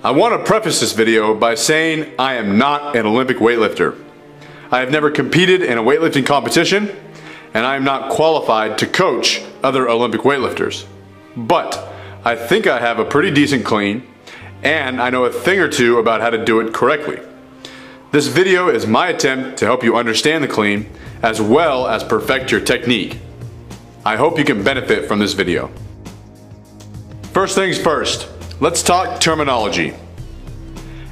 I want to preface this video by saying I am not an Olympic weightlifter. I have never competed in a weightlifting competition, and I am not qualified to coach other Olympic weightlifters. But I think I have a pretty decent clean, and I know a thing or two about how to do it correctly. This video is my attempt to help you understand the clean, as well as perfect your technique. I hope you can benefit from this video. First things first, let's talk terminology.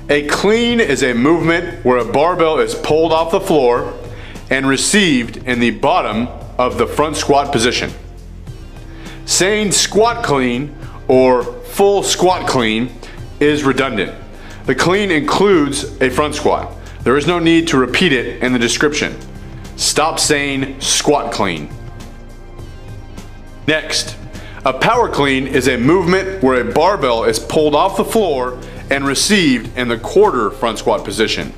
A clean is a movement where a barbell is pulled off the floor and received in the bottom of the front squat position. Saying squat clean or full squat clean is redundant. The clean includes a front squat. There is no need to repeat it in the description. Stop saying squat clean. Next, a power clean is a movement where a barbell is pulled off the floor and received in the quarter front squat position.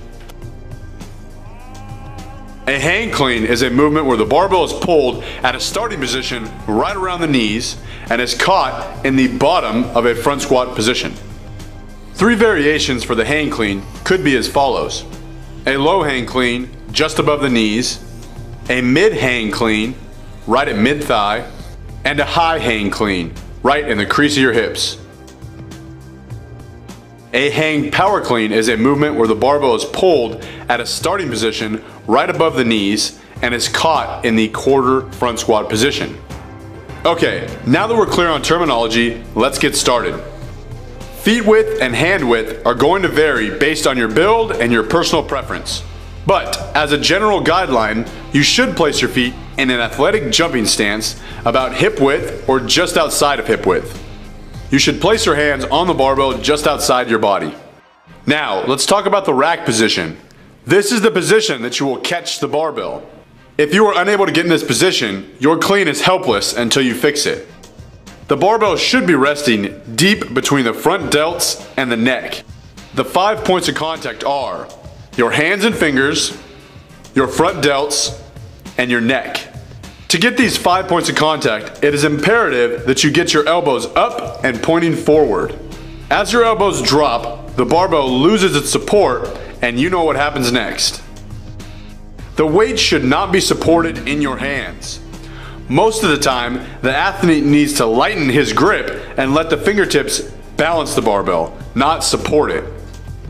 A hang clean is a movement where the barbell is pulled at a starting position right around the knees and is caught in the bottom of a front squat position. Three variations for the hang clean could be as follows: a low hang clean just above the knees, a mid hang clean right at mid thigh, and a high hang clean right in the crease of your hips. A hang power clean is a movement where the barbell is pulled at a starting position right above the knees and is caught in the quarter front squat position. Okay, now that we're clear on terminology, let's get started. Feet width and hand width are going to vary based on your build and your personal preference. But as a general guideline, you should place your feet in an athletic jumping stance about hip width or just outside of hip width. You should place your hands on the barbell just outside your body. Now, let's talk about the rack position. This is the position that you will catch the barbell. If you are unable to get in this position, your clean is helpless until you fix it. The barbell should be resting deep between the front delts and the neck. The 5 points of contact are your hands and fingers, your front delts, and your neck. To get these 5 points of contact, it is imperative that you get your elbows up and pointing forward. As your elbows drop, the barbell loses its support, and you know what happens next. The weight should not be supported in your hands. Most of the time, the athlete needs to lighten his grip and let the fingertips balance the barbell, not support it.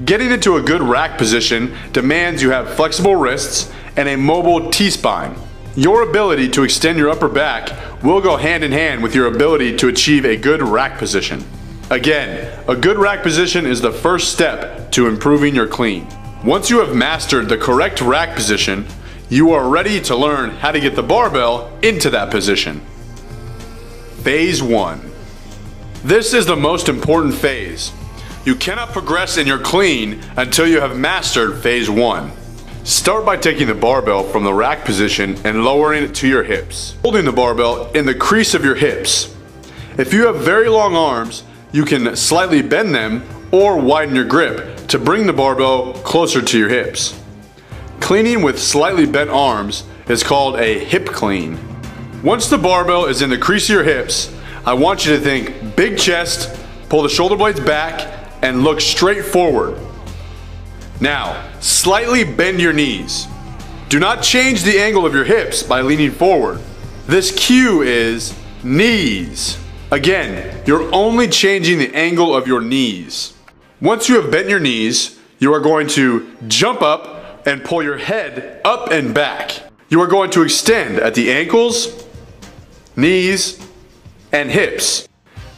Getting into a good rack position demands you have flexible wrists and a mobile T-spine. Your ability to extend your upper back will go hand in hand with your ability to achieve a good rack position. Again, a good rack position is the first step to improving your clean. Once you have mastered the correct rack position, you are ready to learn how to get the barbell into that position. Phase 1. This is the most important phase. You cannot progress in your clean until you have mastered phase 1. Start by taking the barbell from the rack position and lowering it to your hips, holding the barbell in the crease of your hips. If you have very long arms, you can slightly bend them or widen your grip to bring the barbell closer to your hips. Cleaning with slightly bent arms is called a hip clean. Once the barbell is in the crease of your hips, I want you to think big chest, pull the shoulder blades back, and look straight forward. Now, slightly bend your knees. Do not change the angle of your hips by leaning forward. This cue is knees. Again, you're only changing the angle of your knees. Once you have bent your knees, you are going to jump up and pull your head up and back. You are going to extend at the ankles, knees, and hips.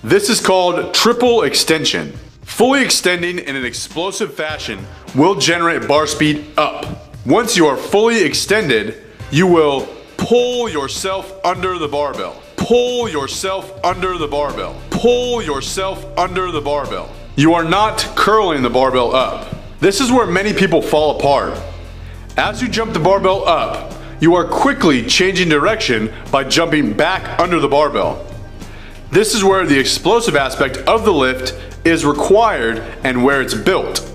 This is called triple extension. Fully extending in an explosive fashion will generate bar speed up. Once you are fully extended, you will pull yourself under the barbell. Pull yourself under the barbell. Pull yourself under the barbell. You are not curling the barbell up. This is where many people fall apart. As you jump the barbell up, you are quickly changing direction by jumping back under the barbell. This is where the explosive aspect of the lift is required and where it's built.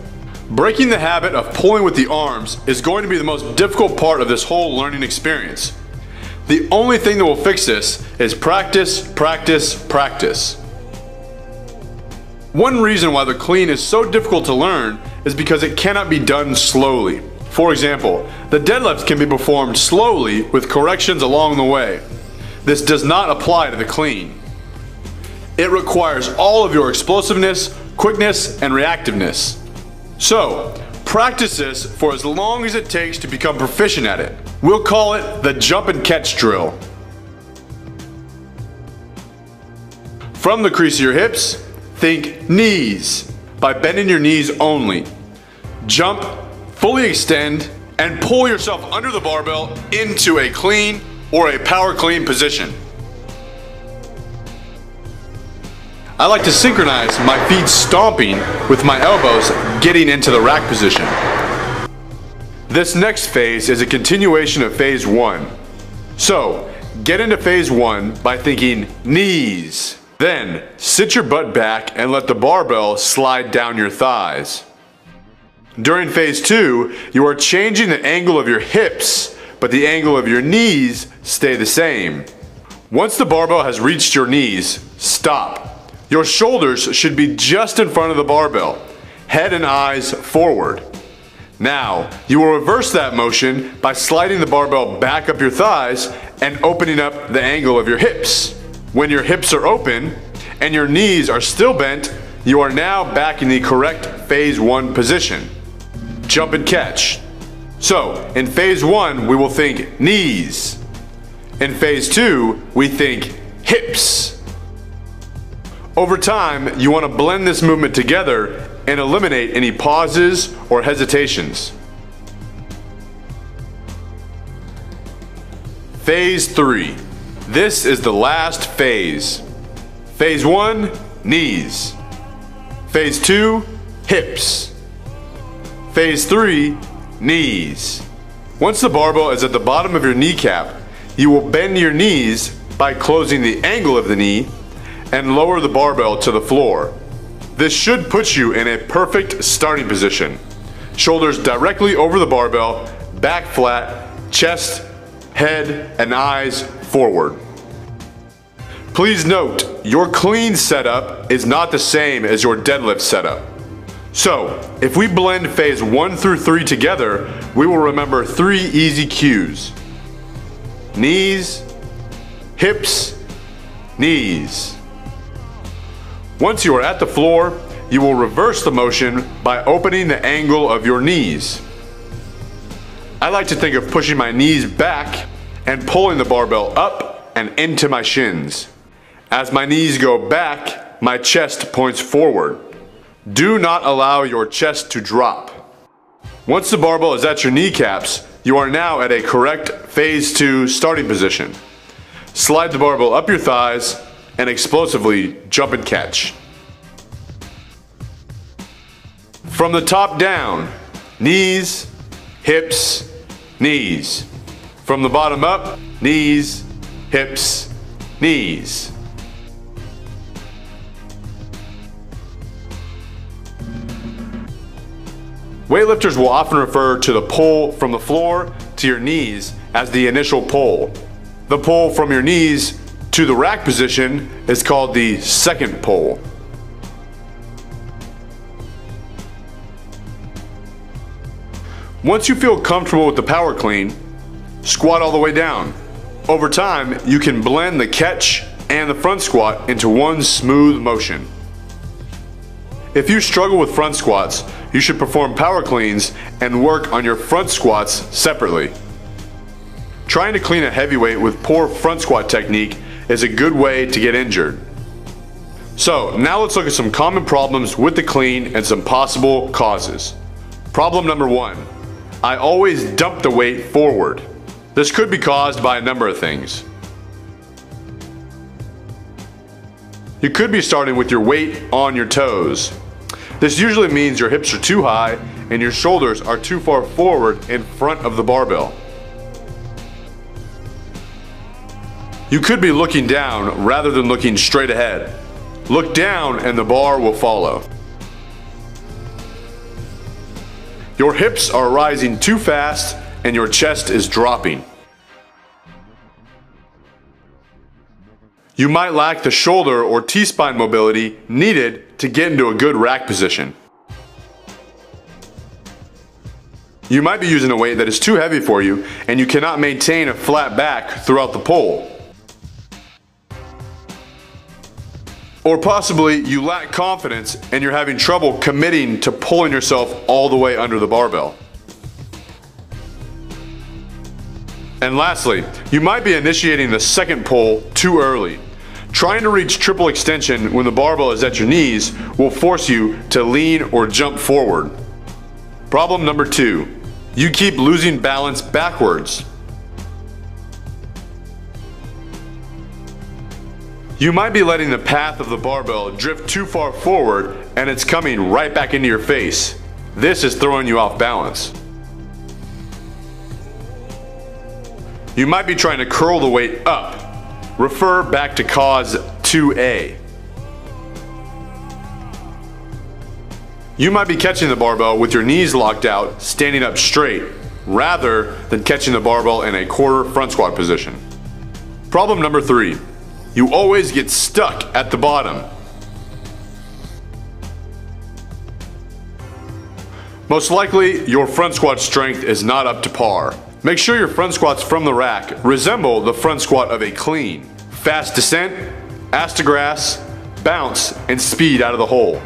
Breaking the habit of pulling with the arms is going to be the most difficult part of this whole learning experience. The only thing that will fix this is practice, practice, practice. One reason why the clean is so difficult to learn is because it cannot be done slowly. For example, the deadlift can be performed slowly with corrections along the way. This does not apply to the clean. It requires all of your explosiveness, quickness, and reactiveness. So, practice this for as long as it takes to become proficient at it. We'll call it the jump and catch drill. From the crease of your hips, think knees by bending your knees only. Jump, fully extend, and pull yourself under the barbell into a clean or a power clean position. I like to synchronize my feet stomping with my elbows getting into the rack position. This next phase is a continuation of phase 1. So, get into phase 1 by thinking knees. Then, sit your butt back and let the barbell slide down your thighs. During phase 2, you are changing the angle of your hips, but the angle of your knees stay the same. Once the barbell has reached your knees, stop. Your shoulders should be just in front of the barbell, head and eyes forward. Now, you will reverse that motion by sliding the barbell back up your thighs and opening up the angle of your hips. When your hips are open and your knees are still bent, you are now back in the correct phase 1 position. Jump and catch. So, in phase 1, we will think knees. In phase 2, we think hips. Over time, you want to blend this movement together and eliminate any pauses or hesitations. Phase 3. This is the last phase. Phase 1, knees. Phase 2, hips. Phase 3, knees. Once the barbell is at the bottom of your kneecap, you will bend your knees by closing the angle of the knee and lower the barbell to the floor. This should put you in a perfect starting position. Shoulders directly over the barbell, back flat, chest, head, and eyes forward. Please note, your clean setup is not the same as your deadlift setup. So, if we blend phase 1 through 3 together, we will remember 3 easy cues. Knees, hips, knees. Once you are at the floor, you will reverse the motion by opening the angle of your knees. I like to think of pushing my knees back and pulling the barbell up and into my shins. As my knees go back, my chest points forward. Do not allow your chest to drop. Once the barbell is at your kneecaps, you are now at a correct phase 2 starting position. Slide the barbell up your thighs and explosively jump and catch. From the top down, knees, hips, knees. From the bottom up, knees, hips, knees. Weightlifters will often refer to the pull from the floor to your knees as the initial pull. The pull from your knees to the rack position is called the second pull. Once you feel comfortable with the power clean, squat all the way down. Over time, you can blend the catch and the front squat into one smooth motion. If you struggle with front squats, you should perform power cleans and work on your front squats separately. Trying to clean a heavyweight with poor front squat technique is a good way to get injured. So now let's look at some common problems with the clean and some possible causes. Problem number 1. I always dump the weight forward. This could be caused by a number of things. You could be starting with your weight on your toes. This usually means your hips are too high and your shoulders are too far forward in front of the barbell. You could be looking down rather than looking straight ahead. Look down and the bar will follow. Your hips are rising too fast and your chest is dropping. You might lack the shoulder or T-spine mobility needed to get into a good rack position. You might be using a weight that is too heavy for you and you cannot maintain a flat back throughout the pull. Or possibly you lack confidence and you're having trouble committing to pulling yourself all the way under the barbell. And lastly, you might be initiating the second pull too early. Trying to reach triple extension when the barbell is at your knees will force you to lean or jump forward. Problem number 2. You keep losing balance backwards. You might be letting the path of the barbell drift too far forward and it's coming right back into your face. This is throwing you off balance. You might be trying to curl the weight up. Refer back to cause 2A. You might be catching the barbell with your knees locked out, standing up straight, rather than catching the barbell in a quarter front squat position. Problem number 3. You always get stuck at the bottom. Most likely, your front squat strength is not up to par. Make sure your front squats from the rack resemble the front squat of a clean. Fast descent, ass to grass, bounce, and speed out of the hole.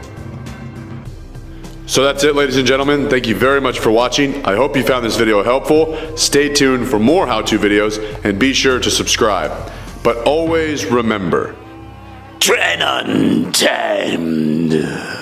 So that's it, ladies and gentlemen. Thank you very much for watching. I hope you found this video helpful. Stay tuned for more how-to videos and be sure to subscribe. But always remember, train on time.